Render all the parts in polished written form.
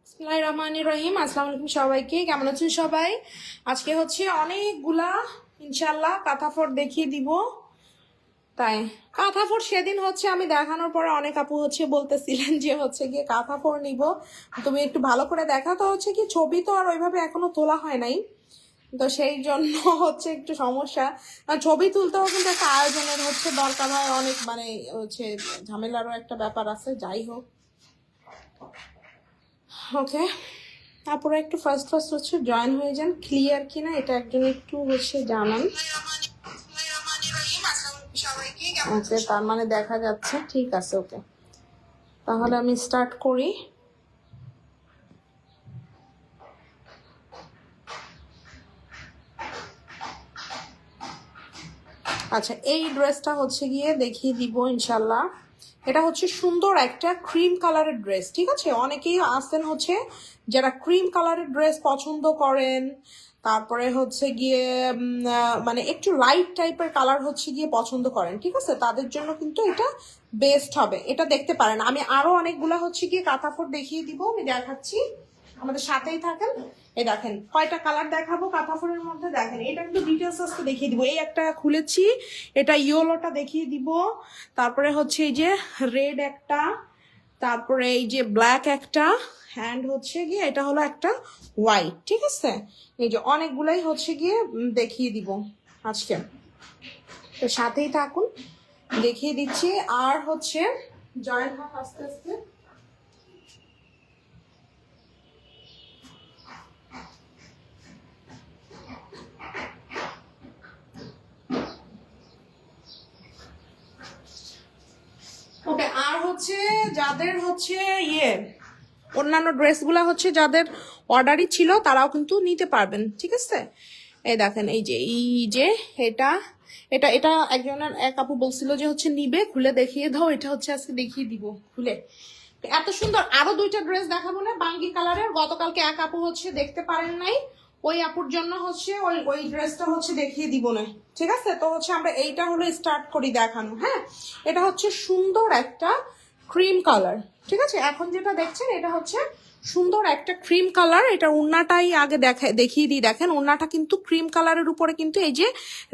বিসমিল্লাহির রহমানির রহিম। আসসালামু আলাইকুম সবাইকে, কেমন আছেন সবাই? আজকে হচ্ছে অনেকগুলা ইনশাল্লাহ কাঁথা দেখিয়ে দিব। তাই কাঁথা সেদিন হচ্ছে আমি দেখানোর পরে অনেক আপু হচ্ছে বলতেছিলেন যে হচ্ছে গিয়ে কাঁথা নিব, তুমি একটু ভালো করে দেখা। তো হচ্ছে কি ছবি তো আর ওইভাবে এখনো তোলা হয় নাই, তো সেই জন্য হচ্ছে একটু সমস্যা। ছবি তুলতেও কিন্তু একটা আয়োজনের হচ্ছে দরকার হয় অনেক, মানে হচ্ছে ঝামেলারও একটা ব্যাপার আছে। যাই হোক, ওকে, তারপরে একটু ফার্স্ট হচ্ছে জয়েন হয়ে যান। ক্লিয়ার কিনা এটা একজন একটু হচ্ছে জানান। ওকে, তার মানে দেখা যাচ্ছে ঠিক আছে। ওকে, তাহলে আমি স্টার্ট করি। আচ্ছা, এই ড্রেসটা হচ্ছে গিয়ে দেখিয়ে দিব ইনশাল্লাহ। এটা হচ্ছে সুন্দর একটা ক্রিম কালারের ড্রেস, ঠিক আছে? অনেকেই আসেন হচ্ছে যারা ক্রিম কালারের ড্রেস পছন্দ করেন, তারপরে হচ্ছে গিয়ে মানে একটু লাইট টাইপের কালার হচ্ছে গিয়ে পছন্দ করেন, ঠিক আছে? তাদের জন্য কিন্তু এটা বেস্ট হবে। এটা দেখতে পারেন, আমি আরো অনেকগুলা হচ্ছে গিয়ে কাঁথাফোড় দেখিয়ে দিব, আমি দেখাচ্ছি, আমাদের সাথেই থাকেন। এই দেখেন কয়টা কালার দেখাবো কাঁথাফোড়ের মধ্যে। দেখেন এটা কিন্তু ডিটেলস আজকে দেখিয়ে দিব। এই একটা খুলেছি, এটা ইয়েলোটা দেখিয়ে দিব। তারপরে হচ্ছে এই যে রেড একটা, তারপরে এই যে ব্ল্যাক একটা, হ্যান্ড হচ্ছে গিয়ে এটা হলো একটা হোয়াইট, ঠিক আছে? এই যে অনেকগুলাই হচ্ছে গিয়ে দেখিয়ে দিব আজকে, তো সাথেই থাকুন, দেখিয়ে দিচ্ছি। আর হচ্ছে জয়েন্ট হাফ আস্তে আস্তে। ওকে, আর হচ্ছে যাদের হচ্ছে অন্যান্য ড্রেসগুলা হচ্ছে যাদের অর্ডারই ছিল তারাও কিন্তু নিতে পারবেন, ঠিক আছে? এই দেখেন এই যে এটা এটা এটা একজনের এক আপু বলছিল যে হচ্ছে নিবে, খুলে দেখিয়ে দাও। এটা হচ্ছে আজকে দেখিয়ে দিব খুলে। এত সুন্দর আরো দুইটা ড্রেস দেখাবো না বাঙ্গি কালারের। গতকালকে এক আপু হচ্ছে দেখতে পারেন নাই, ওই আপুর জন্য হচ্ছে ওই ড্রেসটা হচ্ছে দেখিয়ে দিব না, ঠিক আছে? তো হচ্ছে আমরা এইটা হলো স্টার্ট করি দেখানো। হ্যাঁ, এটা হচ্ছে সুন্দর একটা ক্রিম কালার, ঠিক আছে? এখন যেটা দেখছেন এটা হচ্ছে সুন্দর একটা ক্রিম কালার। এটা ওড়নাটাই আগে দেখিয়ে দিই। দেখেন ওড়নাটা কিন্তু ক্রিম কালারের উপরে কিন্তু এই যে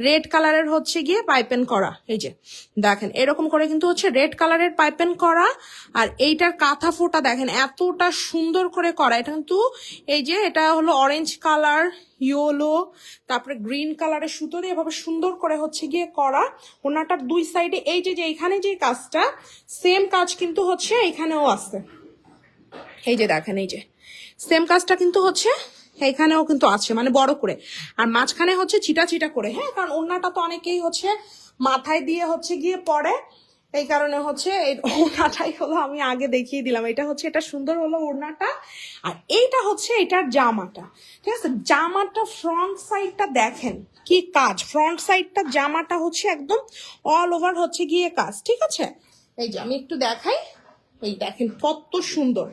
রেড কালারের হচ্ছে গিয়ে পাইপেন করা। এই যে দেখেন এরকম করে কিন্তু হচ্ছে রেড কালারের পাইপেন করা। আর এইটার কাঁথা ফোটা দেখেন এতটা সুন্দর করে করা। এটা কিন্তু এই যে এটা হলো অরেঞ্জ কালার, ইয়েলো, তারপরে গ্রিন কালারের সুতো দিয়ে এভাবে সুন্দর করে হচ্ছে গিয়ে করা। ওনাটার দুই সাইডে এই যে এখানে যে কাজটা, সেম কাজ কিন্তু হচ্ছে এখানেও আছে। এই যে দেখেন এই যে সেম কাজটা কিন্তু হচ্ছে এইখানেও কিন্তু আছে, মানে বড় করে। আর মাঝখানে হচ্ছে ছিটা ছিটা করে। হ্যাঁ, কারণ ওড়নাটা তো অনেকেই হচ্ছে মাথায় দিয়ে হচ্ছে গিয়ে পরে, এই কারণে হচ্ছে এই ওড়নাটাই হলো আমি আগে দেখিয়ে দিলাম। এটা হচ্ছে এটা সুন্দর হলো ওড়নাটা। আর এইটা হচ্ছে এটার জামাটা, ঠিক আছে? জামাটা ফ্রন্ট সাইডটা দেখেন কি কাজ। ফ্রন্ট সাইডটা জামাটা হচ্ছে একদম অল ওভার হচ্ছে গিয়ে কাজ, ঠিক আছে? এই যে আমি একটু দেখাই, এই দেখেন কত সুন্দর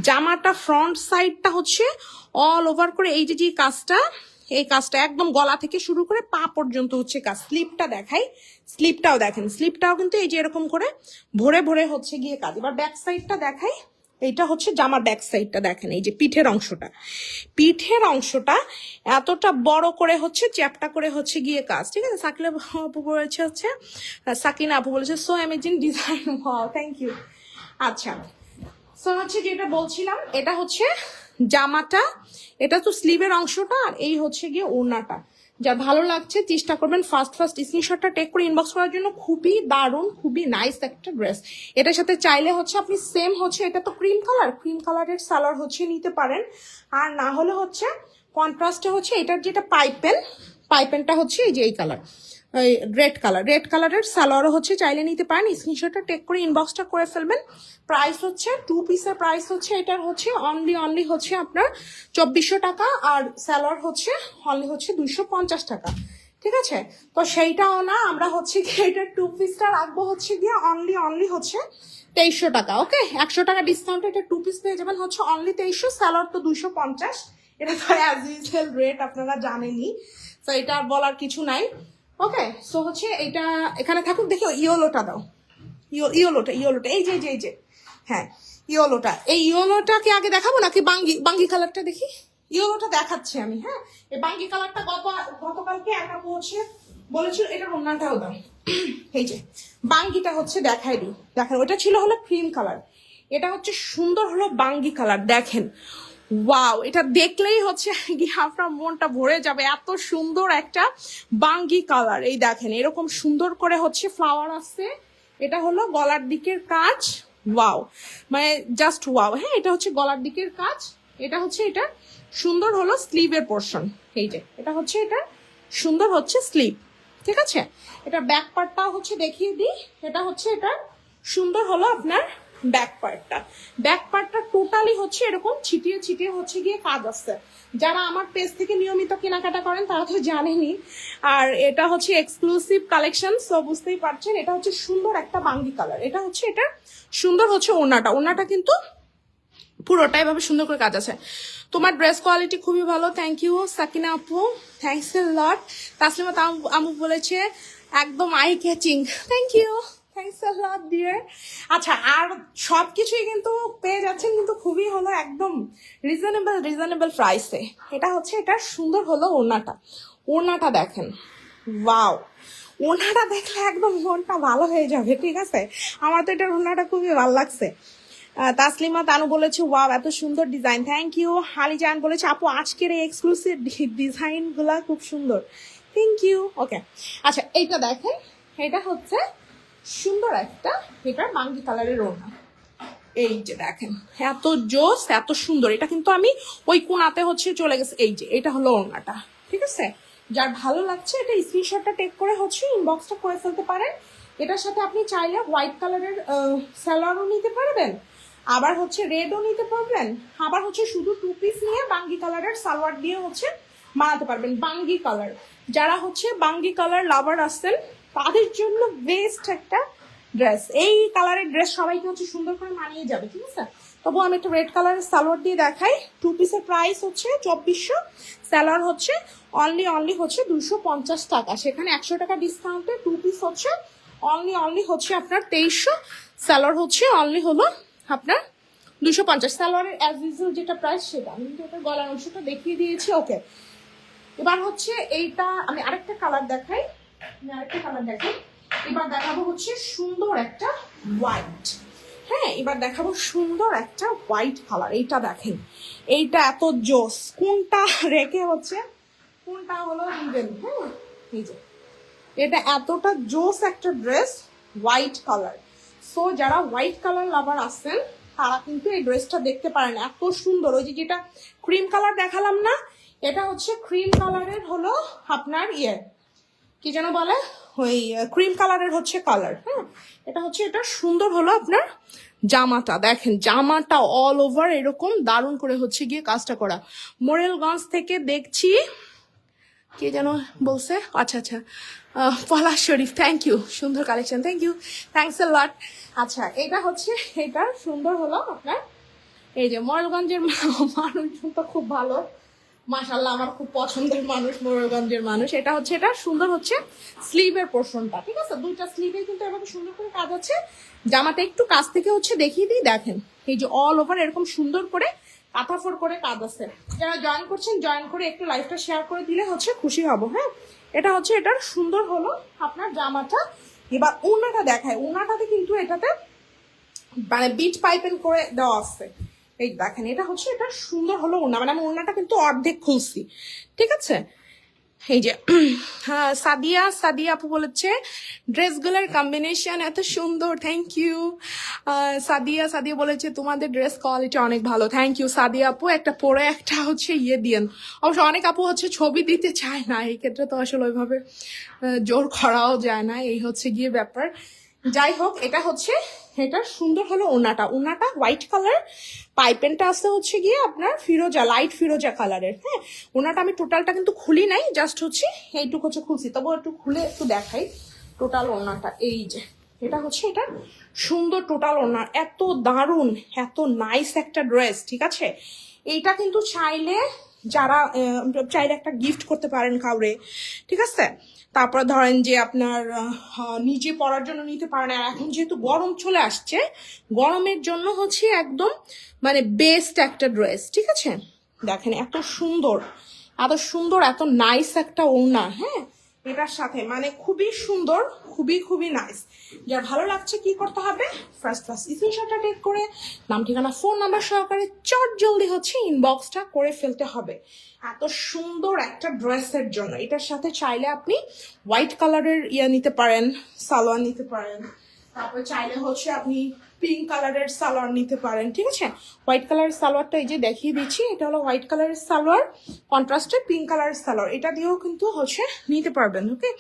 জামাটা। ফ্রন্ট সাইডটা হচ্ছে অল ওভার করে এই যে কাজটা, এই কাজটা একদম গলা থেকে শুরু করে পা পর্যন্ত হচ্ছে কাজ। স্লিপটা দেখাই, স্লিপটাও দেখেন, স্লিপটাও কিন্তু এই যে এরকম করে ভরে ভরে হচ্ছে গিয়ে কাজ। এবার ব্যাক সাইডটা দেখাই, এইটা হচ্ছে জামার ব্যাক সাইডটা দেখেন, এই যে পিঠের অংশটা, পিঠের অংশটা এতটা বড় করে হচ্ছে চ্যাপটা করে হচ্ছে গিয়ে কাজ, ঠিক আছে? সাকিনা আপু বলেছে হচ্ছে, সাকিনা আপু বলেছে so amazing design, wow thank you. আচ্ছা, সো হচ্ছে যেটা বলছিলাম, এটা হচ্ছে জামাটা, এটা তো স্লিভের অংশটা, আর এই হচ্ছে গিয়ে ওড়নাটা। যা ভালো লাগছে চেষ্টা করবেন ফার্স্ট স্ক্রিনশটটা টেক করে ইনবক্স করার জন্য। খুবই দারুণ, খুবই নাইস একটা ড্রেস। এটার সাথে চাইলে হচ্ছে আপনি সেম হচ্ছে, এটা তো ক্রিম কালারের সালোয়ার হচ্ছে নিতে পারেন। আর না হলে হচ্ছে কন্ট্রাস্টে হচ্ছে এটার যেটা পাইপেনটা হচ্ছে এই যে এই কালার, রেড কালারের সালোয়ারও হচ্ছে চাইলে নিতে পারেন। স্ক্রিনশটটা টেক করে ইনবক্সটা করে ফেলবেন। প্রাইস হচ্ছে টু পিসের প্রাইস হচ্ছে এটার হচ্ছে অনলি হচ্ছে আপনার 2400 টাকা, আর সালোয়ার হচ্ছে অনলি হচ্ছে 250 টাকা, ঠিক আছে? তো সেইটাও না, আমরা হচ্ছে গিয়ে এটার টু পিসটা রাখবো হচ্ছে গিয়ে অনলি হচ্ছে 2300 টাকা। ওকে, 100 টাকা ডিসকাউন্টে এটা টু পিস পেয়ে যাবেন হচ্ছে অনলি 2300, সালোয়ার তো 250। এটা তো অ্যাজ ইউজুয়াল রেট আপনারা জানেনই, তো এটা আর বলার কিছু নাই। ওকে, সো হচ্ছে এটা এখানে থাকুক। দেখো ইয়েলোটা দাও, ইয়েলোটা এই যে হ্যাঁ ইয়েলোটা, এই ইয়েলোটাকে আগে দেখাবো নাকি বাঙ্গি বাঙ্গি কালারটা দেখি? ইয়েলোটা দেখাচ্ছি আমি। হ্যাঁ, এই বাঙ্গি কালারটা গতকালকে একটা বলেছিল এটার অন্যটাও দাম। এই যে বাঙ্গিটা হচ্ছে দেখাই দিই, দেখেন ওটা ছিল হলো ক্রিম কালার, এটা হচ্ছে সুন্দর হলো বাঙ্গি কালার। দেখেন ওয়াও, এটা দেখলেই হচ্ছে কি আপনার মনটা ভরে যাবে, এত সুন্দর একটা বাঙ্গি কালার। এই দেখেন এরকম সুন্দর করে হচ্ছে ফ্লাওয়ার আছে, এটা হলো গলার দিকের কাজ। ওয়াও, মানে জাস্ট ওয়াও। হ্যাঁ, এটা হচ্ছে গলার দিকের কাজ, এটা হচ্ছে এটা সুন্দর হলো স্লিভের পোর্শন। এই যে এটা হচ্ছে এটা সুন্দর হচ্ছে স্লিভ, ঠিক আছে। এটা ব্যাক পার্টটাও হচ্ছে দেখিয়ে দিই, এটা হচ্ছে এটা সুন্দর হলো আপনার ব্যাক পার্টটা। ব্যাক পার্টটা টোটালি হচ্ছে এরকম ছিটিয়ে ছিটিয়ে হচ্ছে গিয়ে কাজ আছে। যারা আমার পেজ থেকে নিয়মিত কেনাকাটা করেন তারা তো জানেনি। আর এটা হচ্ছে এক্সক্লুসিভ কালেকশন, সো বুঝতেই পারছেন। এটা হচ্ছে সুন্দর একটা বাঙ্গি কালার, এটা হচ্ছে এটা সুন্দর হচ্ছে ওড়নাটা। ওড়নাটা কিন্তু পুরোটাই ভাবে সুন্দর করে কাজ আছে। তোমার ড্রেস কোয়ালিটি খুবই ভালো, থ্যাংক ইউ সাকিনা আপু, থ্যাংকস এ লট। তাসলিমা আমু বলেছে একদম eye catching, thank you, thanks a lot dear. আচ্ছা, আর সবকিছুই কিন্তু পেয়ে যাচ্ছেন কিন্তু খুবই হলো একদম রিজনেবল প্রাইসে। এটা হচ্ছে এটা সুন্দর হলো ওড়নাটা, ওড়নাটা দেখেন ওয়াও, ওড়নাটা দেখলে একদম মনটা ভালো হয়ে যাবে, ঠিক আছে। আমার তো এটার ওড়নাটা খুবই ভালো লাগছে। তাসলিমা তানু বলেছে ওয়াও এত সুন্দর ডিজাইন, থ্যাংক ইউ। হালি জান বলেছে আপু আজকের এই এক্সক্লুসিভ ডিজাইন গুলা খুব সুন্দর, থ্যাংক ইউ। ওকে, আচ্ছা এইটা দেখেন, এটা হচ্ছে সুন্দর একটা, এটা বাঙ্গি কালারের ওড়না। এই যে দেখেন এত জোস এত সুন্দর, এটা কিন্তু আমি ওই কোনাতে হচ্ছে চলে গেছে। এই যে এটা হলো ওড়নাটা, ঠিক আছে। যার ভালো লাগছে এটা স্ক্রিনশটটা টেক করে হচ্ছে ইনবক্সটা করে ফেলতে পারেন। এটার সাথে আপনি চাইলে হোয়াইট কালারের সালোয়ারও নিতে পারবেন, আবার হচ্ছে রেডও নিতে পারবেন, আবার হচ্ছে শুধু 2 পিস নিয়ে বাঙ্গি কালারের সালোয়ার দিয়ে হচ্ছে বানাতে পারবেন। বাঙ্গি কালার, যারা হচ্ছে বাঙ্গি কালার লাভার আছেন তাদের জন্য বেস্ট একটা ড্রেস। এই কালারের ড্রেস সবাইকে হচ্ছে সুন্দর করে মানিয়ে যাবে, ঠিক আছে। তবু আমি একটা রেড কালারের সালোয়ার দিয়ে দেখাই। 2 পিসের প্রাইস হচ্ছে 2400, সালোয়ার হচ্ছে অনলি হচ্ছে 250 টাকা, সেখানে 100 টাকা ডিসকাউন্টে 2 পিস হচ্ছে অনলি হচ্ছে আপনার 2300, সালোয়ার হচ্ছে অনলি হলো আপনার 250। সালোয়ারের অ্যাজ ইউজুয়াল যেটা প্রাইস সেটা আমি কিন্তু এটা গলার অংশটা দেখিয়ে দিয়েছি। ওকে, এবার হচ্ছে এইটা আমি আরেকটা কালার দেখাই, এবার দেখাবো হচ্ছে সুন্দর একটা হোয়াইট। হ্যাঁ, এবার দেখাবো সুন্দর একটা হোয়াইট কালার। এইটা দেখেন, এইটা এত জোস, কোনটা রেখে হচ্ছে কোনটা হলো দিবেন। হ্যাঁ, এই যে এটা এতটা জোস একটা ড্রেস, হোয়াইট কালার। সো যারা হোয়াইট কালার লাভার আছেন তারা কিন্তু এই ড্রেসটা দেখতে পারেন, এত সুন্দর। ওই যে যেটা ক্রিম কালার দেখালাম না, এটা হচ্ছে ক্রিম কালারের হলো আপনার কি যেন বলে, ওই ক্রিম কালারের হচ্ছে কালার। হ্যাঁ, এটা হচ্ছে এটা সুন্দর হলো আপনার জামাটা। দেখেন জামাটা অল ওভার এরকম দারুণ করে হচ্ছে গিয়ে কাজটা করা। মোরেলগঞ্জ থেকে দেখছি, কে যেন বলছে, আচ্ছা পলাশ শরীফ, থ্যাংক ইউ, সুন্দর collection, thank you, thanks a lot. আচ্ছা, এটা হচ্ছে এটা সুন্দর হলো আপনার, এই যে মোরেলগঞ্জের মানুষজন তো খুব ভালো, মাশাআল্লাহ, আমার খুব পছন্দের মানুষ মোরেলগঞ্জের মানুষ। এটা হচ্ছে এটা সুন্দর হচ্ছে স্লিভের পোর্শনটা, ঠিক আছে। দুইটা স্লিভে কিন্তু এভাবে সুন্দর করে কাজ আছে। জামাটা একটু কাছ থেকে হচ্ছে দেখিয়ে দিই, দেখেন এই যে অল ওভার এরকম সুন্দর করে কাঁথাফোর করে কাজ আছে। যারা জয়েন করছেন জয়েন করে একটু লাইভটা শেয়ার করে দিলে হচ্ছে খুশি হব। হ্যাঁ, এটা হচ্ছে এটার সুন্দর হলো আপনার জামাটা। এবার ওড়নাটা দেখায়, ওড়নাটাতে কিন্তু এটাতে মানে বিট পাইপেন করে দেওয়া আছে। এই দেখেন এটা হচ্ছে এটা সুন্দর হলো ওড়না, মানে আমি ওড়নাটা কিন্তু অর্ধেক খুলছি, ঠিক আছে। এই যে হ্যাঁ, সাদিয়া আপু বলেছে ড্রেসগুলোর কম্বিনেশন এত সুন্দর, থ্যাংক ইউ। সাদিয়া বলেছে তোমাদের ড্রেস কোয়ালিটি অনেক ভালো, থ্যাংক ইউ সাদিয়া আপু। একটা পরে একটা হচ্ছে দিয়েন। অবশ্য অনেক আপু হচ্ছে ছবি দিতে চায় না, এই ক্ষেত্রে তো আসলে ওইভাবে জোর করাও যায় না, এই হচ্ছে গিয়ে ব্যাপার। যাই হোক, এটা হচ্ছে এটা সুন্দর হলো ওড়নাটা হোয়াইট কালার, পাইপেনটা আছে হচ্ছে গিয়ে আপনার ফিরোজা, লাইট ফিরোজা কালারের। হ্যাঁ, ওড়নাটা আমি টোটালটা কিন্তু খুলি নাই, জাস্ট হচ্ছে এইটুকু হচ্ছে খুলছি, তবু একটু খুলে একটু দেখাই টোটাল ওড়নাটা। এই যে এটা হচ্ছে এটা সুন্দর টোটাল ওড়না, এত দারুণ এত নাইস একটা ড্রেস, ঠিক আছে। এইটা কিন্তু চাইলে যারা চাইলে একটা গিফট করতে পারেন কাউরে, ঠিক আছে। তারপর ধরেন যে আপনার নিজে পরার জন্য নিতে পারেন। আর এখন যেহেতু গরম চলে আসছে, গরমের জন্য হচ্ছে একদম মানে বেস্ট একটা ড্রেস, ঠিক আছে? দেখেন এত সুন্দর, এত সুন্দর, এত নাইস একটা ওড়না, হ্যাঁ এটার সাথে মানে খুবই সুন্দর, খুবই খুবই নাইস। যার ভালো লাগছে কি করতে হবে, ফার্স্ট স্ক্রিনশটটা টেক করে নাম ঠিকানা ফোন নাম্বার সহকারে চট জলদি হচ্ছে ইনবক্সটা করে ফেলতে হবে এত সুন্দর একটা ড্রেসের জন্য। এটার সাথে চাইলে আপনি হোয়াইট কালারের নিতে পারেন, সালোয়ার নিতে পারেন। তারপর চাইলে হচ্ছে আপনি পিঙ্ক কালারের সালোয়ার নিতে পারেন, ঠিক আছে? হোয়াইট কালারের সালোয়ারটা এই যে দেখিয়ে দিচ্ছি, এটা হলো হোয়াইট কালারের সালোয়ার, কন্ট্রাস্টে পিঙ্ক কালারের সালোয়ার, এটা দিয়েও কিন্তু হচ্ছে নিতে পারবেন। ওকে,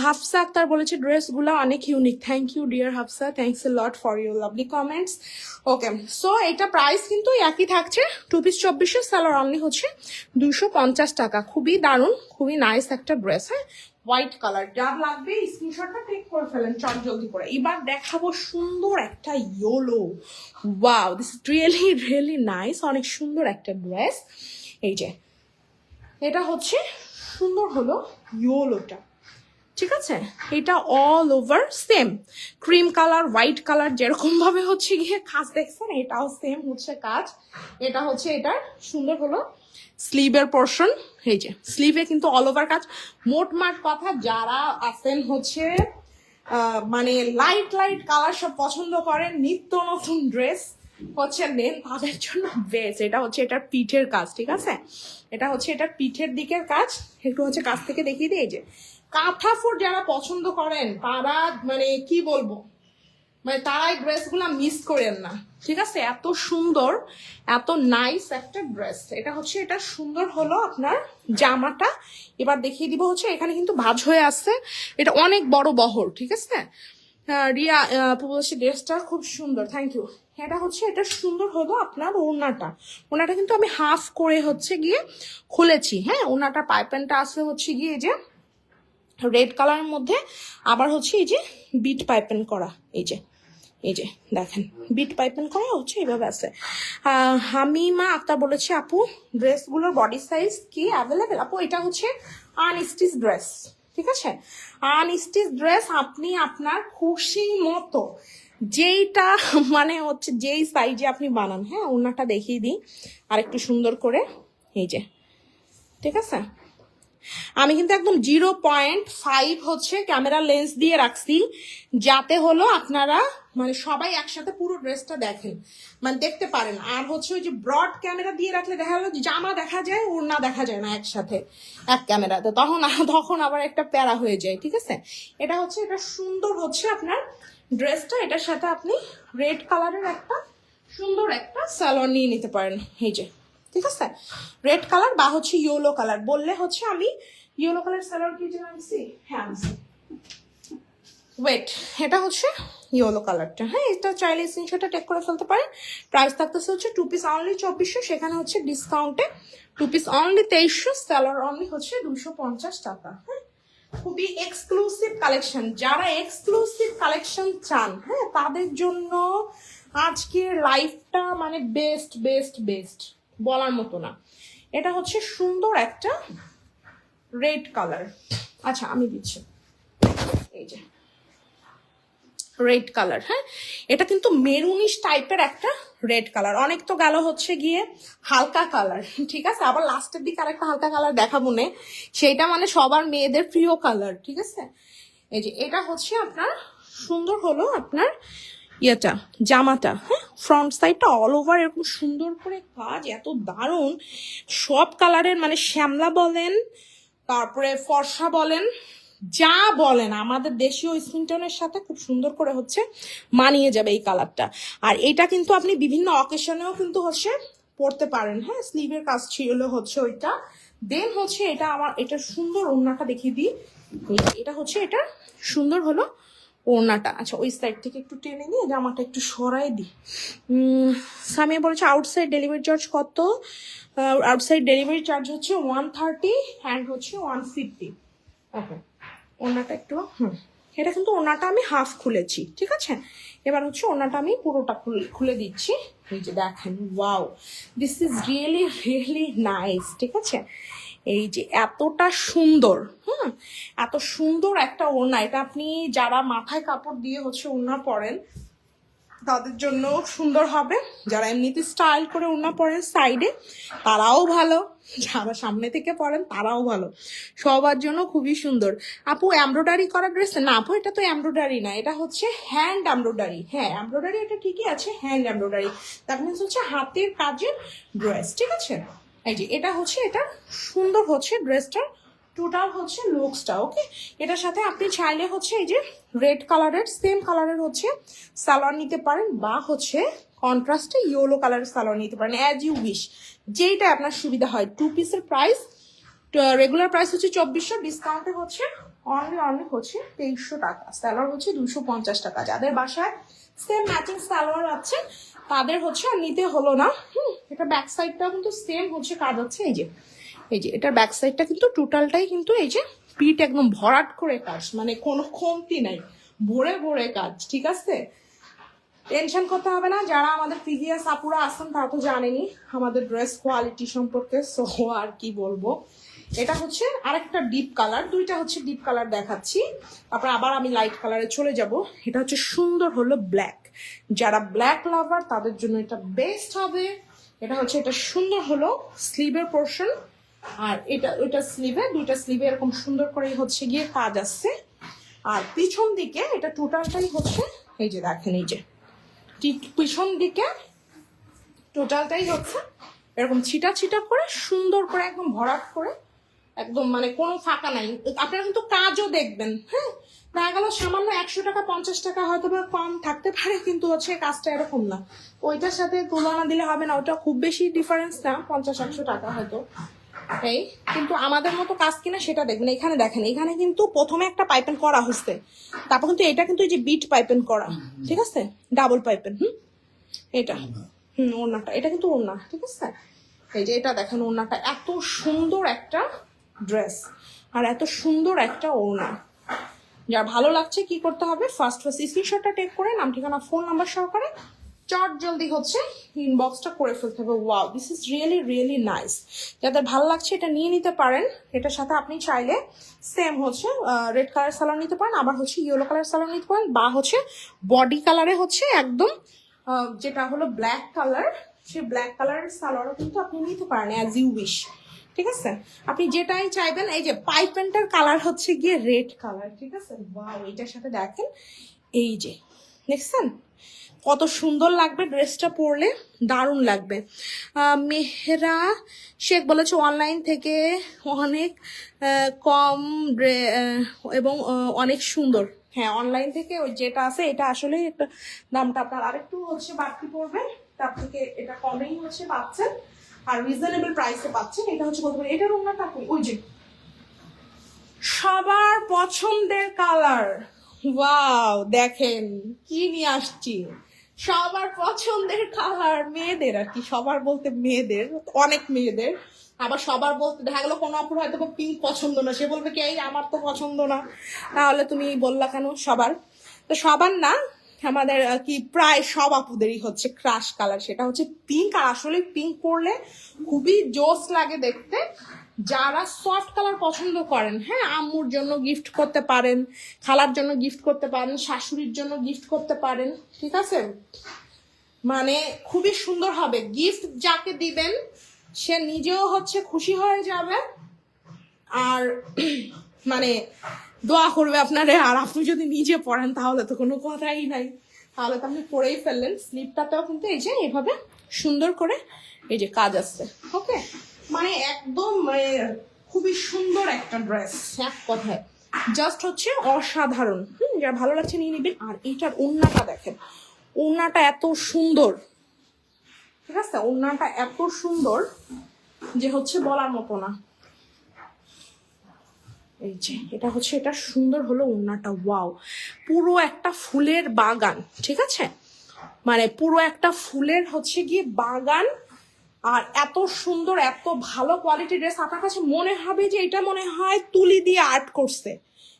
হাফসা আক্তার বলেছে ড্রেসগুলো অনেক unique. Thank you dear Hafsa, thanks a lot for your lovely comments. Okay, so এটা প্রাইস কিন্তু একই থাকছে, 2 পিস 2400, সালোয়ার অনলি হচ্ছে 250 টাকা। খুবই দারুণ, খুবই নাইস একটা ড্রেস। হ্যাঁ, হোয়াইট কালার, যার লাগবে স্ক্রিনশটটা টেক করে ফেলেন চট জলদি করে। এবার দেখাবো সুন্দর একটা yellow, wow this is really really nice, অনেক সুন্দর একটা ড্রেস। এই যে এটা হচ্ছে সুন্দর হলো ইয়েলোটা, ঠিক আছে? এটা all over same cream colour, white colour, যেরকম ভাবে হচ্ছে গিয়ে কাজ দেখছেন, এটাও সেম হচ্ছে কাজ। এটা হচ্ছে এটার সুন্দর হলো স্লিভের পোর্শন, এই যে স্লিভে কিন্তু অল ওভার কাজ। মোটমাট কথা, যারা আছেন হচ্ছে মানে লাইট লাইট কালার সব পছন্দ করেন, নিত্য নতুন ড্রেস হচ্ছে নেন, তাদের জন্য বেস্ট। এটা হচ্ছে এটার পিঠের কাজ, ঠিক আছে? এটা হচ্ছে এটার পিঠের দিকের কাজ, একটু হচ্ছে কাছ থেকে দেখিয়ে দিই। এই যে কাঁথা ফুট যারা পছন্দ করেন তারা মানে কি বলবো, মানে তারা এই ড্রেসগুলো মিস করেন না, ঠিক আছে? এত সুন্দর, এত নাইস একটা ড্রেস। এটা হচ্ছে এটা সুন্দর হলো আপনার জামাটা। এবার দেখিয়ে দিব হচ্ছে এখানে কিন্তু ভাঁজ হয়ে আসছে, এটা অনেক বড় বহর, ঠিক আছে? রিয়া বলছে ড্রেসটা খুব সুন্দর, থ্যাংক ইউ। এটা হচ্ছে এটা সুন্দর হলো আপনার ওড়নাটা। ওড়নাটা কিন্তু আমি হাফ করে হচ্ছে গিয়ে খুলেছি, হ্যাঁ। ওড়নাটা পাইপেনটা আছে হচ্ছে গিয়ে এই যে রেড কালারের মধ্যে, আবার হচ্ছে এই যে বিট পাইপেন করা, এই যে দেখেন বিট পাইপেন করা হচ্ছে এইভাবে আছে। হামিমা আক্তার বলেছে আপু ড্রেসগুলোর বডি সাইজ কি অ্যাভেলেবেল? আপু এটা হচ্ছে আনস্টিচ ড্রেস, ঠিক আছে? আনস্টিচ ড্রেস আপনি আপনার খুশি মতো যেইটা মানে হচ্ছে যেই সাইজে আপনি বানান। হ্যাঁ, ওনাটা দেখিয়ে দিই আর একটু সুন্দর করে, এই যে, ঠিক আছে? আমি কিন্তু একদম 0.5 হচ্ছে ক্যামেরা লেন্স দিয়ে রাখছি, যাতে হলো আপনারা মানে সবাই একসাথে পুরো ড্রেসটা দেখেন, মানে দেখতে পারেন। আর হচ্ছে ওই যে ব্রড ক্যামেরা দিয়ে রাখলে দেখা গেলো জামা দেখা যায়, ওড়না দেখা যায় না একসাথে এক ক্যামেরাতে, তখন আবার একটা প্যারা হয়ে যায়, ঠিক আছে? এটা হচ্ছে এটা সুন্দর হচ্ছে আপনার ড্রেসটা, এটার সাথে আপনি রেড কালারের একটা সুন্দর একটা সালোয়ার নিয়ে নিতে পারেন, এই যে, ঠিক আছে? রেড কালার বা হচ্ছে ইয়েলো কালার বললে হচ্ছে আমি ইয়েলো কালার সালোয়ার কি যেন আনছি, হ্যাঁ আনছি, ওয়েট, এটা হচ্ছে ইয়েলো কালারটা। হ্যাঁ, এটা চাইলে স্ক্রিনশটটা টেক করে ফেলতে পারেন। প্রাইস থাকতেছে হচ্ছে 2 পিস অনলি 2400, সেখানে হচ্ছে ডিসকাউন্টে 2 পিস অনলি 2300, সালোয়ার অনলি হচ্ছে 250 টাকা। হ্যাঁ, খুবই এক্সক্লুসিভ কালেকশন। যারা এক্সক্লুসিভ কালেকশন চান, হ্যাঁ, তাদের জন্য আজকের লাইফটা মানে বেস্ট বেস্ট বেস্ট বলার মতো না। এটা হচ্ছে সুন্দর একটা রেড কালার, আচ্ছা আমি দিচ্ছি, এই যে রেড কালার। হ্যাঁ, এটা কিন্তু মেরুনিশ টাইপের একটা রেড কালার। অনেক তো গেল হচ্ছে গিয়ে হালকা কালার, ঠিক আছে? আবার লাস্টের দিকে আরেকটা হালকা কালার দেখাবো না, সেইটা মানে সবার মেয়েদের প্রিয় কালার, ঠিক আছে? এই যে এটা হচ্ছে আপনার সুন্দর হলো আপনার ইয়েটা জামাটা। হ্যাঁ, ফ্রন্ট সাইডটা অল ওভার এরকম সুন্দর করে কাজ, এত দারুণ। সব কালারের মানে শ্যামলা বলেন, তারপরে ফর্সা বলেন, যা বলেন, আমাদের দেশীয় স্কিন টোনের সাথে খুব সুন্দর করে হচ্ছে মানিয়ে যাবে এই কালারটা। আর এটা কিন্তু আপনি বিভিন্ন অকেশনেও কিন্তু হচ্ছে পরতে পারেন। হ্যাঁ, স্লিভের কাজ ছিল হচ্ছে ওইটা, দেন হচ্ছে এটা আমার এটা সুন্দর ওড়নাটা দেখিয়ে দিই। এটা হচ্ছে এটা সুন্দর হলো ওড়নাটা। আচ্ছা, ওই সাইড থেকে একটু টেনে নিয়ে জামাটা একটু সরাই দিই। সামিয়া বলেছে আউটসাইড ডেলিভারি চার্জ কত? আউটসাইড ডেলিভারি চার্জ হচ্ছে 130 অ্যান্ড হচ্ছে 150। ওকে, ওড়নাটা একটু এটা কিন্তু ওড়নাটা আমি হাফ খুলেছি, ঠিক আছে? এবার হচ্ছে ওড়নাটা আমি পুরোটা খুলে দিচ্ছি। এই যে দেখেন, wow this is really really nice, ঠিক আছে? এই যে এতটা সুন্দর, এত সুন্দর একটা ওড়না, এটা আপনি যারা মাথায় কাপড় দিয়ে হচ্ছে ওড়না পরেন তাদের জন্য সুন্দর হবে, যারা এমনিতে স্টাইল করে ওড়না পরেন সাইডে তারাও ভালো, যারা সামনে থেকে পরেন তারাও ভালো, সবার জন্য খুবই সুন্দর। আপু এমব্রয়ডারি করা ড্রেস না আপু, এটা তো এমব্রয়ডারি না, এটা হচ্ছে হ্যান্ড এমব্রয়ডারি। হ্যাঁ এমব্রয়ডারি এটা ঠিকই আছে, হ্যান্ড এমব্রয়ডারি, দ্যাট মিনস হচ্ছে হাতের কাজের ড্রেস, ঠিক আছে। এই যে এটা হচ্ছে, এটা সুন্দর হচ্ছে ড্রেসটার টোটাল হচ্ছে লুকসটা। ওকে, এটার সাথে আপনি চাইলে হচ্ছে এই যে রেড কালারের সেম কালারের হচ্ছে সালোয়ার নিতে পারেন, বা হচ্ছে কন্ট্রাস্টে ইয়েলো কালারের সালোয়ার নিতে পারেন, অ্যাজ ইউ উইশ, যেইটা আপনার সুবিধা হয়। 2 পিসের প্রাইস, রেগুলার প্রাইস হচ্ছে 2400, ডিসকাউন্টে হচ্ছে অনলি হচ্ছে 2300 টাকা, সালোয়ার হচ্ছে 250 টাকা। যাদের বাসায় সেম ম্যাচিং সালোয়ার আছে তাদের হচ্ছে আর নিতে হলো না। এটা ব্যাক সাইডটাও কিন্তু সেম হচ্ছে কাজ হচ্ছে, এই যে এটার ব্যাক সাইডটা কিন্তু টোটালটাই কিন্তু এই যে পিঠ একদম ভরাট করে কাজ, মানে কোনো কমতি নাই, ভরে ভরে কাজ, ঠিক আছে। টেনশন করতে হবে না, যারা আমাদের প্রিভিয়াস আপুরা আসেন তারা তো জানেনি আমাদের ড্রেস কোয়ালিটি সম্পর্কে, সো আর কি বলবো। এটা হচ্ছে আরেকটা ডিপ কালার, দুইটা হচ্ছে ডিপ কালার দেখাচ্ছি, তারপর আবার আমি লাইট কালারে চলে যাব। এটা হচ্ছে সুন্দর হলো ব্ল্যাক, যারা ব্ল্যাক লাভার তাদের জন্য এটা বেস্ট হবে। এটা হচ্ছে, এটা সুন্দর হলো স্লিভের পোর্শন, আর ওইটা স্লিভে, দুইটা স্লিভে এরকম সুন্দর করে হচ্ছে গিয়ে কাজ আসছে। আর পিছন দিকে এটা টোটালটাই হচ্ছে এই যে দেখেন, এই যে ঠিক পিছন দিকে টোটালটাই হচ্ছে এরকম ছিটা ছিটা করে সুন্দর করে একদম ভরাট করে, একদম মানে কোনো ফাঁকা নাই। আপনারা কিন্তু কাজও দেখবেন, হ্যাঁ দেখা গেল সামান্য 100 টাকা 50 টাকা হয়তো বা কম থাকতে পারে, কিন্তু হচ্ছে কাজটা এরকম না, ওইটার সাথে তুলনা দিলে হবে না, ওটা খুব বেশি ডিফারেন্স না, 50-100 টাকা হয়তো এই, কিন্তু আমাদের মতো কাজ কিনা সেটা দেখবেন। এখানে দেখেন, এখানে কিন্তু প্রথমে একটা পাইপেন করা হচ্ছে, তারপর কিন্তু এটা কিন্তু এই যে বিট পাইপেন করা, ঠিক আছে, ডাবল পাইপেন। এটা ওড়নাটা, এটা কিন্তু ওড়না, ঠিক আছে। এই যে এটা দেখেন ওড়নাটা, এত সুন্দর একটা ড্রেস আর এত সুন্দর একটা ওড়না, যার ভালো লাগছে কি করতে হবে, ফার্স্ট স্ক্রিনশটটা টেক করে নাম ঠিকানা ফোন নাম্বার সহকারে চট জলদি হচ্ছে ইনবক্সটা করে ফেলতে হবে। Wow, this is really really nice. যাদের ভালো লাগছে এটা নিয়ে নিতে পারেন। এটার সাথে আপনি চাইলে সেম হচ্ছে রেড কালার সালোয়ার নিতে পারেন, আবার হচ্ছে ইয়েলো কালার সালোয়ার নিতে পারেন, বা হচ্ছে বডি কালারে হচ্ছে একদম যেটা হলো ব্ল্যাক কালার, সেই ব্ল্যাক কালারের সালোয়ারও কিন্তু আপনি নিতে পারেন অ্যাজ ইউ উইশ, ঠিক আছে। আপনি যেটাই চাইবেন। এই যে পাইপেন্টার কালার হচ্ছে গিয়ে রেড কালার, ঠিক আছে। ওয়াও, এটার সাথে দেখেন এই যে দেখছেন কত সুন্দর লাগবে ড্রেসটা পরলে, দারুণ লাগবে। মেহরা শেখ বলেছে অনলাইন থেকে অনেক কম এবং অনেক সুন্দর। হ্যাঁ অনলাইন থেকে ওই যেটা আছে এটা আসলে একটা দামটা আপনার আরেকটু হচ্ছে বাড়তি পড়বে, তার থেকে এটা কমেই হচ্ছে পাচ্ছেন, আর রিজনেবল প্রাইসে পাচ্ছেন। এটা হচ্ছে বলতে পারি এটার ওনাটা আপনি ওই যে সবার পছন্দের কালার। ওয়াও, দেখেন কি নিয়ে আসছি, সবার পছন্দের কালার, মেয়েদের আর কি, সবার বলতে মেয়েদের, অনেক মেয়েদের, আবার সবার বলতে দেখা গেলো কোনো আপুর হয়তো পিঙ্ক পছন্দ না, সে বলবে কি এই আমার তো পছন্দ না, তাহলে তুমি বললা কেন সবার, তো সবার না, আমাদের কি প্রায় সব আপুদেরই হচ্ছে ক্রাশ কালার, সেটা হচ্ছে পিঙ্ক। আর আসলে পিঙ্ক পরলে খুবই জোস লাগে দেখতে। যারা সফট কালার পছন্দ করেন, হ্যাঁ আম্মুর জন্য গিফট করতে পারেন, খালার জন্য গিফট করতে পারেন, শাশুড়ির জন্য গিফট করতে পারেন, ঠিক আছে। মানে খুবই সুন্দর হবে, গিফট যাকে দিবেন সে নিজেও হচ্ছে খুশি হয়ে যাবে, আর মানে দোয়া করবে আপনারে। আর আপনি যদি নিজে পড়েন তাহলে তো কোনো কথাই নাই, তাহলে তো আপনি পরেই ফেললেন। স্লিপটাতেও কিন্তু এই যে এইভাবে সুন্দর করে এই যে কাজ আসছে, ওকে, মানে একদম খুবই সুন্দর একটা ড্রেস, এক কথায় জাস্ট হচ্ছে অসাধারণ। যারা ভালো লাগছে নিয়ে নিবেন। আর এইটার ওড়নাটা দেখেন, ওড়নাটা এত সুন্দর, ঠিক আছে, ওড়নাটা এত সুন্দর যে হচ্ছে বলার মতো না। এই যে এটা হচ্ছে, এটা সুন্দর হলো ওড়নাটা। ওয়াও, পুরো একটা ফুলের বাগান, ঠিক আছে, মানে পুরো একটা ফুলের হচ্ছে গিয়ে বাগান। আর এত সুন্দর, এত ভালো কোয়ালিটি ড্রেস, আপনার কাছে মনে হবে যে এটা মনে হয় তুলি দিয়ে আর্ট করছে,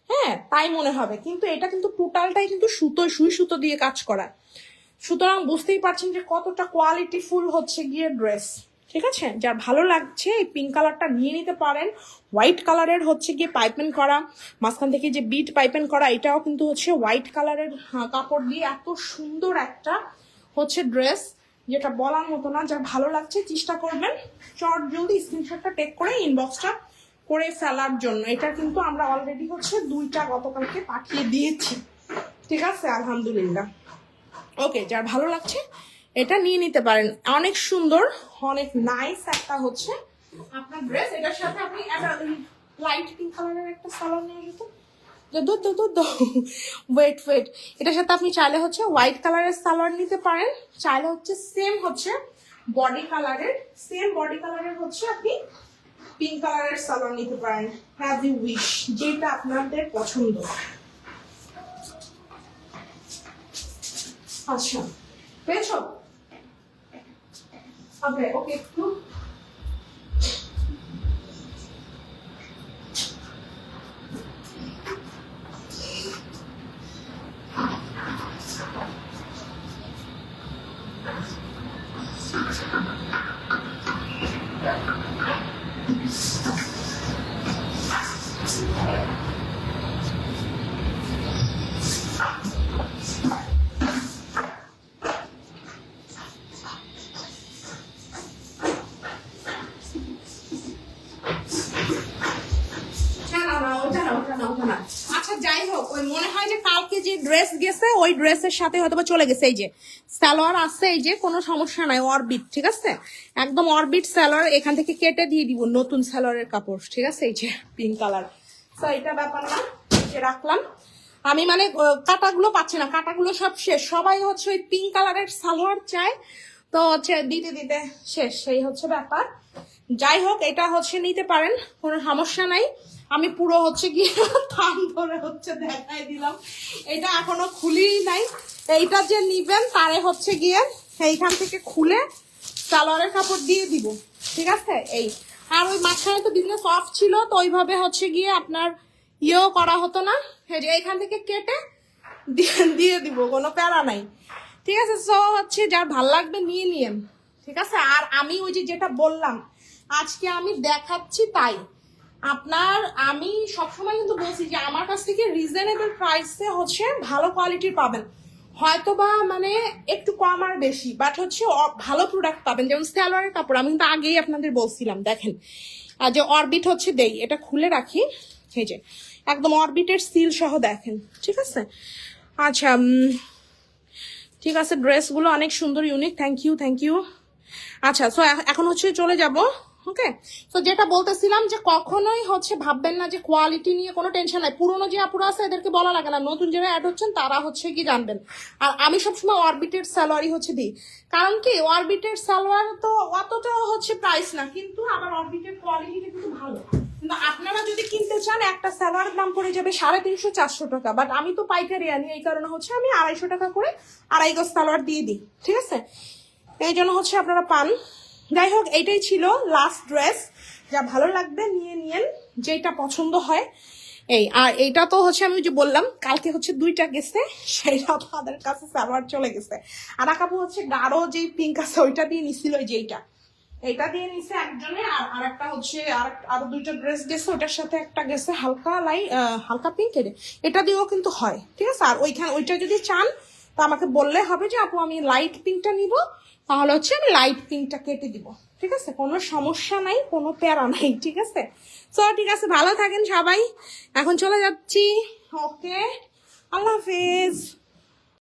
হ্যাঁ তাই মনে হবে, কিন্তু এটা কিন্তু টোটালটাই কিন্তু সুই সুতো দিয়ে কাজ করা, সুতরাং বুঝতেই পারছেন যে কতটা কোয়ালিটি ফুল হচ্ছে গিয়ে ড্রেস, ঠিক ঠিক আছে, যার ভালো লাগছে এই পিঙ্ক কালারটা নিয়ে নিতে পারেন। হোয়াইট কালারের হচ্ছে গিয়ে পাইপেন করা, মাঝখান থেকে যে বিট পাইপেন করা, এটাও কিন্তু হচ্ছে হোয়াইট কালারের কাপড় দিয়ে এত সুন্দর একটা হচ্ছে ড্রেস, যেটা বলার মতো না। যার ভালো লাগছে চেষ্টা করবেন চট জলদি স্ক্রিনশটটা টেক করে ইনবক্সটা করে ফেলার জন্য। এটা কিন্তু আমরা অলরেডি হচ্ছে 2টা গতকালকে পাঠিয়ে দিয়েছি, ঠিক আছে, আলহামদুলিল্লাহ। ওকে, যার ভালো লাগছে এটা নিয়ে নিতে পারেন। অনেক সুন্দর, অনেক নাইস একটা হচ্ছে আপনার ড্রেস। এটার সাথে আপনি লাইট পিঙ্ক কালারের একটা সালোয়ার নিয়ে যেত, ওয়েট ওয়েট, এটার সাথে আপনি চাইলে হচ্ছে হোয়াইট কালারের সালোয়ার নিতে পারেন, চাইলে হচ্ছে সেম হচ্ছে বডি কালারের হচ্ছে আপনি পিঙ্ক কালারের সালোয়ার নিতে পারেন, হ্যাভ ইউ উইশ, যেটা আপনাদের পছন্দ। আচ্ছা, পেয়েছো? ওকে ওকে, একটু আচ্ছা, যাই হোক, ওই মনে হয় যে কালকে যে ড্রেস গেছে ওই ড্রেসের সাথে হয়তো চলে গেছে। এই যে সালোয়ার আছে, এই যে কোনো সমস্যা নাই, অরবিট, ঠিক আছে, একদম অরবিট সালোয়ার, এখান থেকে কেটে দিয়ে দিব নতুন সালোয়ারের কাপড়, ঠিক আছে, এই যে পিঙ্ক কালার। তো এটা ব্যাপার না, যে রাখলাম আমি, মানে কাটাগুলো পাচ্ছি না, কাটাগুলো সব শেষ, সবাই হচ্ছে ওই পিঙ্ক কালারের সালোয়ার চায়, তো হচ্ছে দিতে দিতে শেষ, সেই হচ্ছে ব্যাপার। যাই হোক, এটা হচ্ছে নিতে পারেন, কোনো সমস্যা নাই। আমি পুরো হচ্ছে গিয়ে থান ধরে হচ্ছে দেখাই দিলাম, এটা এখনো খুলি নাই। এইটা যে নিবেন তারে হচ্ছে গিয়ে এইখান থেকে খুলে সালোয়ারের কাপড় দিয়ে দিব, ঠিক আছে। এই আর ওই মাঝখানে তো বিজনেস অফ ছিল, তো ওইভাবে হচ্ছে গিয়ে আপনার ইয়েও করা হতো না, এই যে এইখান থেকে কেটে দিয়ে দিব, কোনো প্যারা নাই, ঠিক আছে। সো হচ্ছে যার ভাল লাগবে নিয়ে নিয়েন, ঠিক আছে। আর আমি ওই যে যেটা বললাম আজকে আমি দেখাচ্ছি, তাই আপনার আমি সবসময় কিন্তু বলছি যে আমার কাছ থেকে রিজনেবল প্রাইসে হচ্ছে ভালো কোয়ালিটির পাবেন, হয়তো বা মানে একটু কম আর বেশি, বাট হচ্ছে ভালো প্রোডাক্ট পাবেন। যেমন সালোয়ারের কাপড় আমি কিন্তু আগেই আপনাদের বলছিলাম, দেখেন যে অরবিট হচ্ছে দেই, এটা খুলে রাখি, এই যে একদম অরবিটের সিল সহ দেখেন, ঠিক আছে। আচ্ছা, ঠিক আছে, ড্রেসগুলো অনেক সুন্দর, ইউনিক, থ্যাংক ইউ। আচ্ছা, সো এখন হচ্ছে চলে যাব। ওকে, তো যেটা বলতেছিলাম যে কখনোই হচ্ছে ভাববেন না যে কোয়ালিটি নিয়ে কোনো টেনশন নাই, পুরোনো যে আপুরা আছে এদেরকে বলা লাগে না, নতুন যারা অ্যাড হচ্ছেন তারা হচ্ছে কি জানবেন। আর আমি সবসময় অরবিটের সালোয়ারই হচ্ছে দিই, কারণ কি অরবিটের সালোয়ার তো অতটা হচ্ছে প্রাইস না, কিন্তু আবার অরবিটের কোয়ালিটিটা কিন্তু ভালো। কিন্তু আপনারা যদি কিনতে চান একটা সালোয়ারের দাম পড়ে যাবে 350-400 টাকা, বাট আমি তো পাইকারি আনি, এই কারণে হচ্ছে আমি 250 টাকা করে 2.5 গজ সালোয়ার দিয়ে দিই, ঠিক আছে, এই জন্য হচ্ছে আপনারা পান। যাই হোক, এইটাই ছিল লাস্ট ড্রেস, যা ভালো লাগবে নিয়ে নিয়েন, যেটা পছন্দ হয়। এই আর এইটা তো হচ্ছে আমি যে বললাম কালকে হচ্ছে 2টা গেছে, সেইটা তাদের কাছে সালোয়ার চলে গেছে। আর কাপড় হচ্ছে গাঢ় যে পিঙ্ক আছে ওইটা দিয়ে নিছিল, যেইটা এইটা দিয়ে নিছে একজনে, আর একটা হচ্ছে আরো 2টা ড্রেস গেছে, ওটার সাথে একটা গেছে হালকা পিঙ্কের, এটা দিয়েও কিন্তু হয়, ঠিক আছে। আর ওইটা যদি চান তো আমাকে বললে হবে যে আপু আমি লাইট পিঙ্কটা নিব, তাহলে হচ্ছে আমি লাইট পিঙ্কটা কেটে দিব, ঠিক আছে, কোনো সমস্যা নাই, কোনো প্যারা নাই, ঠিক আছে। সো ঠিক আছে, ভালো থাকেন সবাই, এখন চলে যাচ্ছি, ওকে, আল্লাহ হাফেজ।